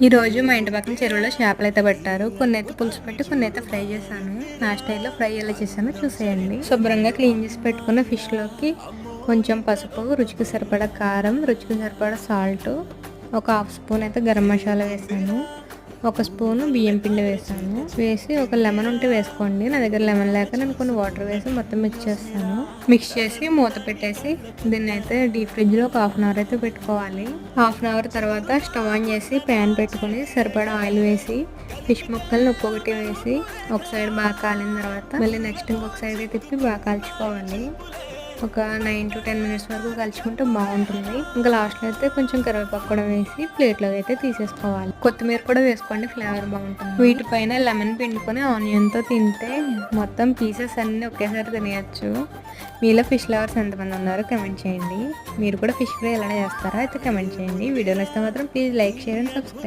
ఈరోజు మా ఇంటి పక్కన చెరువులో చేపలు అయితే పెట్టారు. కొన్ని అయితే పులుసు పెట్టి కొన్ని అయితే ఫ్రై చేశాను. నా స్టైల్లో ఫ్రై ఎలా చేశానో చూసేయండి. శుభ్రంగా క్లీన్ చేసి పెట్టుకున్న ఫిష్లోకి కొంచెం పసుపు, రుచికి సరిపడా కారం, రుచికి సరిపడా సాల్ట్, ఒక హాఫ్ స్పూన్ అయితే గరం మసాలా వేసాను. ఒక స్పూను బియ్యం పిండి వేసాను. వేసి ఒక లెమన్ ఉంటే వేసుకోండి. నా దగ్గర లెమన్ లేక నేను కొన్ని వాటర్ వేసి మొత్తం మిక్స్ చేస్తాను. మిక్స్ చేసి మూత పెట్టేసి దీన్ని అయితే డీప్ ఫ్రిడ్జ్లో ఒక హాఫ్ అన్ అవర్ అయితే పెట్టుకోవాలి. హాఫ్ అన్ అవర్ తర్వాత స్టవ్ ఆన్ చేసి ప్యాన్ పెట్టుకుని సరిపడా ఆయిల్ వేసి ఫిష్ ముక్కల్ని ఒక్కొక్కటి వేసి ఒక సైడ్ బాగా కాలిన తర్వాత మళ్ళీ నెక్స్ట్ ఇంకొక సైడ్ తిప్పి బాగా కాల్చుకోవాలి. ఒక 9 to 10 minutes వరకు కలుచుకుంటే బాగుంటుంది. ఇంకా లాస్ట్లో అయితే కొంచెం కరివేపాకు కూడా వేసి ప్లేట్లోకి అయితే తీసేసుకోవాలి. కొత్తిమీర కూడా వేసుకోండి, ఫ్లేవర్ బాగుంటుంది. వీటిపైన లెమన్ పిండుకొని ఆనియన్తో తింటే మొత్తం పీసెస్ అన్నీ ఒకేసారి తినేయచ్చు. మీలో ఫిష్ లవర్స్ ఎంతమంది ఉన్నారో కమెంట్ చేయండి. మీరు కూడా ఫిష్ ఫ్రై ఎలా చేస్తారో అయితే కమెంట్ చేయండి. వీడియో నచ్చితే మాత్రం please like, share and subscribe.